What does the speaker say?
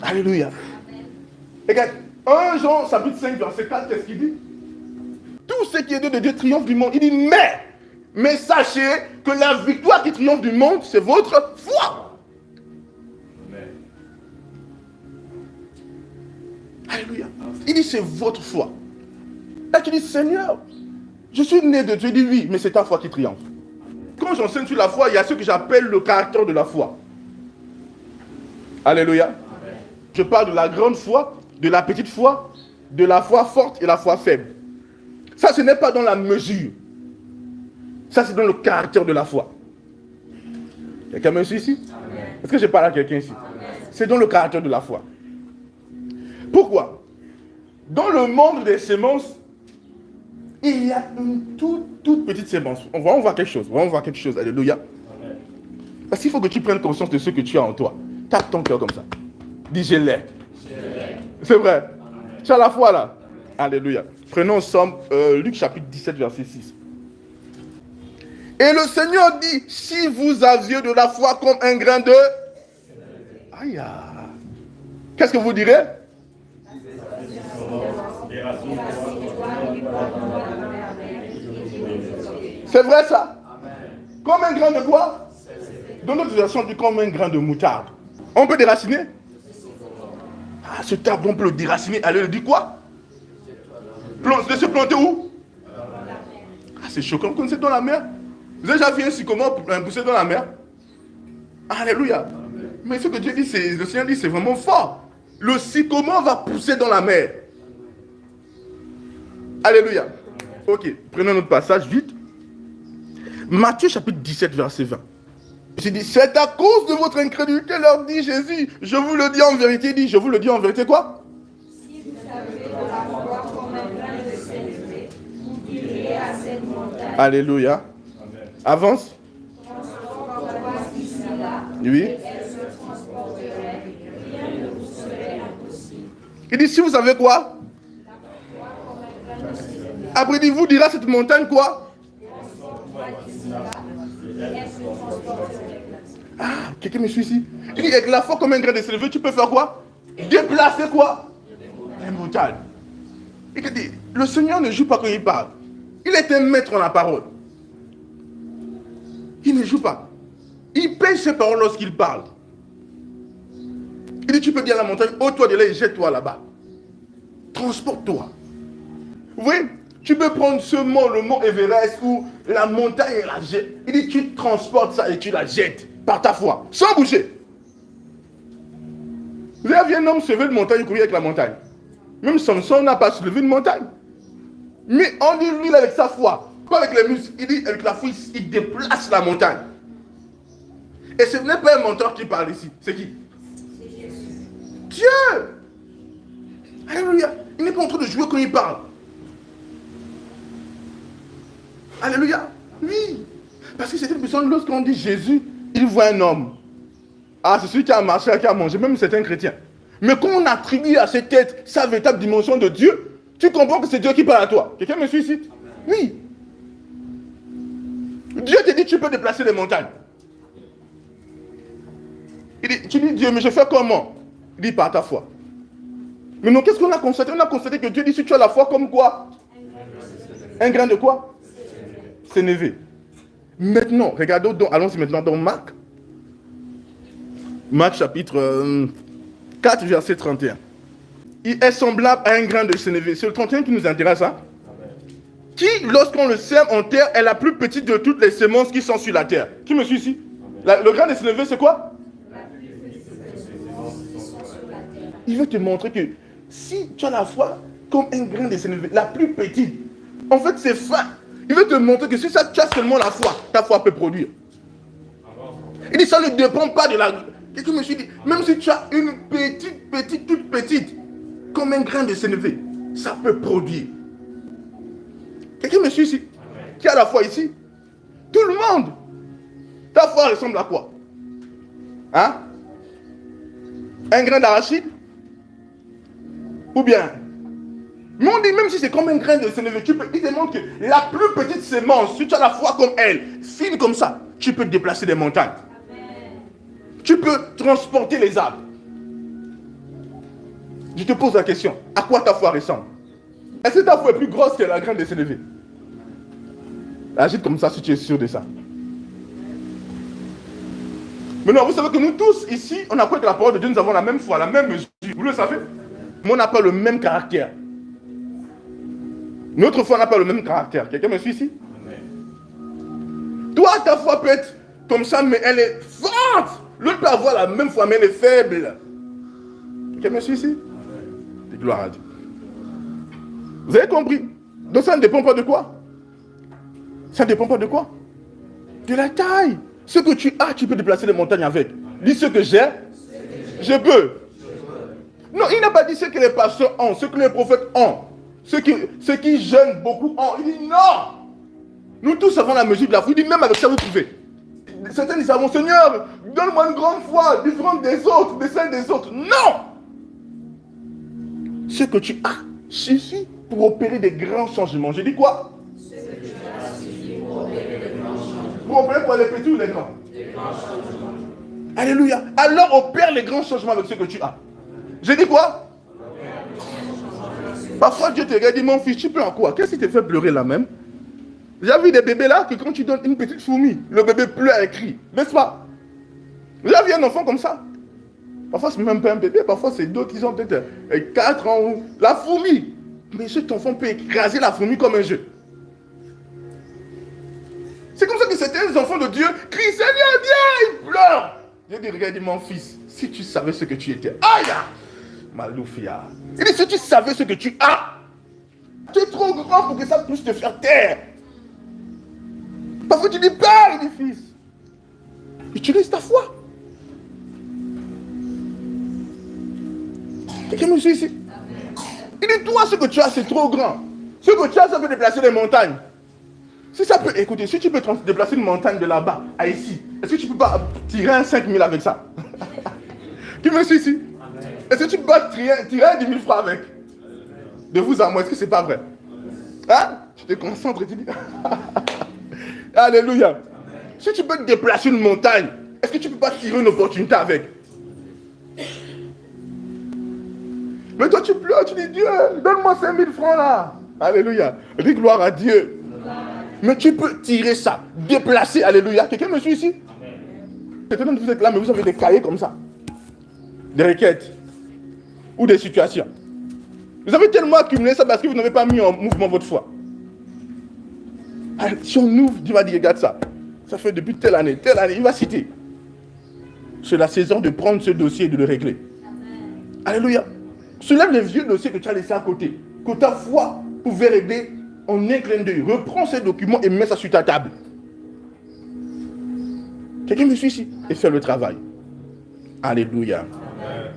Alléluia. Regarde, 1 Jean chapitre 5 verset 4, qu'est-ce qu'il dit? Tout ce qui est de Dieu triomphe du monde. Il dit mais sachez que la victoire qui triomphe du monde, c'est votre foi. Amen. Alléluia. Il dit c'est votre foi. Là tu dis Seigneur, je suis né de Dieu. Il dit oui, mais c'est ta foi qui triomphe. Quand j'enseigne sur la foi, il y a ce que j'appelle le caractère de la foi. Alléluia. Amen. Je parle de la grande foi, de la petite foi, de la foi forte et la foi faible. Ça, ce n'est pas dans la mesure. Ça, c'est dans le caractère de la foi. Quelqu'un me suit ici? Amen. Est-ce que je parle à quelqu'un ici? Amen. C'est dans le caractère de la foi. Pourquoi? Dans le monde des semences, il y a une toute petite sémence. On va voir quelque chose. Alléluia. Amen. Parce qu'il faut que tu prennes conscience de ce que tu as en toi. Tape ton cœur comme ça. Dis, je l'ai. C'est vrai. Amen. Tu as la foi là. Alléluia. Prenons ensemble Luc chapitre 17, verset 6. Et le Seigneur dit, si vous aviez de la foi comme un grain de... Aïe. Qu'est-ce que vous direz? C'est vrai ça? Comme un grain de quoi? Dans notre version, on dit comme un grain de moutarde. On peut déraciner? Ah, ce arbre, on peut le déraciner. Allez, il dit quoi? De se planter où? Ah, c'est choquant. Vous connaissez dans la mer? Vous avez déjà vu un sycomore pousser dans la mer? Alléluia. Mais ce que Dieu dit, le Seigneur dit, c'est vraiment fort. Le sycomore va pousser dans la mer. Alléluia. Ok, prenons notre passage vite. Matthieu chapitre 17, verset 20. Il dit, c'est à cause de votre incrédulité, leur dit Jésus. Je vous le dis en vérité. Il dit, je vous le dis en vérité quoi? Si vous avez de la foi comme un grain de sénévé, vous direz à cette montagne. Alléluia. Amen. Avance. Oui. Il dit, si vous savez quoi? Après, il dit, vous direz à cette montagne quoi? Ah, quelqu'un me suit ici. Il dit, avec la foi comme un grain de sénévé, tu peux faire quoi? Déplacer quoi? Les montagnes. Il dit, le Seigneur ne joue pas quand il parle. Il est un maître en la parole. Il ne joue pas. Il paye ses paroles lorsqu'il parle. Il dit, tu peux dire à la montagne, ôte-toi de là et jette-toi là-bas. Transporte-toi. Vous voyez, tu peux prendre ce mont, le mont Everest ou la montagne et la jettes. Il dit, tu transportes ça et tu la jettes par ta foi, sans bouger. Vous avez vu un homme se lever de montagne et courir avec la montagne. Même Samson n'a pas soulevé une montagne. Mais on dit, lui, avec sa foi, pas avec les muscles, il dit, avec la foi, il déplace la montagne. Et ce n'est pas un menteur qui parle ici. C'est qui? C'est Jésus. Dieu! Alléluia. Il n'est pas en train de jouer quand il parle. Alléluia. Oui. Parce que c'est une personne, lorsqu'on dit Jésus, il voit un homme. Ah, c'est celui qui a marché, qui a mangé, même c'est un chrétien. Mais quand on attribue à cette tête sa véritable dimension de Dieu, tu comprends que c'est Dieu qui parle à toi. Quelqu'un me suit ici? Oui. Dieu te dit, tu peux déplacer les montagnes. Il dit, tu dis Dieu, mais je fais comment? Il dit par ta foi. Mais non, qu'est-ce qu'on a constaté? On a constaté que Dieu dit, si tu as la foi comme quoi? Un grain de quoi? Sénévé. Maintenant, regardons, allons-y maintenant dans Marc. Marc chapitre 4, verset 31. Il est semblable à un grain de sénévé. C'est le 31 qui nous intéresse, hein? Qui, lorsqu'on le sème en terre, est la plus petite de toutes les semences qui sont sur la terre. Qui me suit ici? Le grain de sénévé, c'est quoi? Il veut te montrer que si tu as la foi comme un grain de sénévé, la plus petite, en fait c'est fin. Il veut te montrer que si tu as seulement la foi, ta foi peut produire. Il dit ça ne dépend pas de la... Qu'est-ce que je me suis dit? Même si tu as une petite, toute petite, comme un grain de sénévé, ça peut produire. Quelqu'un me suit ici? Qui a la foi ici? Tout le monde. Ta foi ressemble à quoi? Hein? Un grain d'arachide? Ou bien? Mais on dit même si c'est comme un grain de sénévé, il te montre que la plus petite sémence, si tu as la foi comme elle, fine comme ça, tu peux déplacer des montagnes. Amen. Tu peux transporter les arbres. Je te pose la question, à quoi ta foi ressemble? Est-ce que ta foi est plus grosse que la graine de sénévé? Agite comme ça si tu es sûr de ça. Maintenant, vous savez que nous tous, ici, on a cru que la parole de Dieu, nous avons la même foi, la même mesure. Vous le savez? Mais on n'a pas le même caractère. Notre foi n'a pas le même caractère. Quelqu'un me suit ici? Toi, ta foi peut être comme ça, mais elle est forte. L'autre peut avoir la même foi, mais elle est faible. Quelqu'un me suit ici? Et gloire à Dieu. Vous avez compris? Donc ça ne dépend pas de quoi? Ça ne dépend pas de quoi? De la taille. Ce que tu as, tu peux déplacer les montagnes avec. Dis ce que j'ai, je peux. Non, il n'a pas dit ce que les pasteurs ont, ce que les prophètes ont, ceux qui jeûnent beaucoup ont. Il dit non. Nous tous avons la mesure de la foi. Il dit même avec ça vous pouvez. Certains disent, mon Seigneur, donne-moi une grande foi, différente des autres, de celle des autres. Non. Ce que tu as suffit pour opérer des grands changements. Je dis quoi? Pour opérer pour les petits ou les grands? Alléluia. Alors opère les grands changements avec ce que tu as. Je dis quoi? Parfois Dieu te regarde et dit, mon fils, tu peux en quoi? Qu'est-ce qui te fait pleurer là même? J'ai vu des bébés là que quand tu donnes une petite fourmi, le bébé pleure et crie. N'est-ce pas? J'ai vu un enfant comme ça. Parfois c'est même pas un bébé, parfois c'est d'autres qui ont peut-être 4 ans. La fourmi. Mais cet enfant peut écraser la fourmi comme un jeu. C'est comme ça que certains enfants de Dieu crient, Seigneur, Dieu, ils pleurent. Dieu dit, regarde, mon fils, si tu savais ce que tu étais. Aïe! Maloufia. Il dit, si tu savais ce que tu as, tu es trop grand pour que ça puisse te faire taire. Parfois tu dis, Père, il dit, fils, utilise ta foi. Quelqu'un me suit ici? Il dit, toi, ce que tu as, c'est trop grand. Ce que tu as, ça peut déplacer les montagnes. Si ça peut, écoutez, si tu peux déplacer une montagne de là-bas à ici, est-ce que tu peux pas tirer un 5000 avec ça? Qui me suit ici? Est-ce que tu peux pas tirer un 10 000 francs avec? De vous à moi, est-ce que c'est pas vrai? Hein? Tu te concentres et tu dis... Alléluia. Amen. Si tu peux déplacer une montagne, est-ce que tu peux pas tirer une opportunité avec? Mais toi tu pleures, tu dis, Dieu, donne-moi 5000 francs là. Alléluia. Dis gloire à Dieu. Mais tu peux tirer ça, déplacer, alléluia. Quelqu'un me suit ici? Peut-être que vous êtes là, mais vous avez des cahiers comme ça. Des requêtes. Ou des situations. Vous avez tellement accumulé ça parce que vous n'avez pas mis en mouvement votre foi. Si on ouvre, Dieu va dire, regarde ça. Ça fait depuis telle année, il va citer. C'est la saison de prendre ce dossier et de le régler. Amen. Alléluia. Soulève les vieux dossiers que tu as laissés à côté. Que ta foi pouvait régler en un clin d'œil. Reprends ces documents et mets ça sur ta table. Quelqu'un me suit ici et fais le travail. Alléluia. Amen.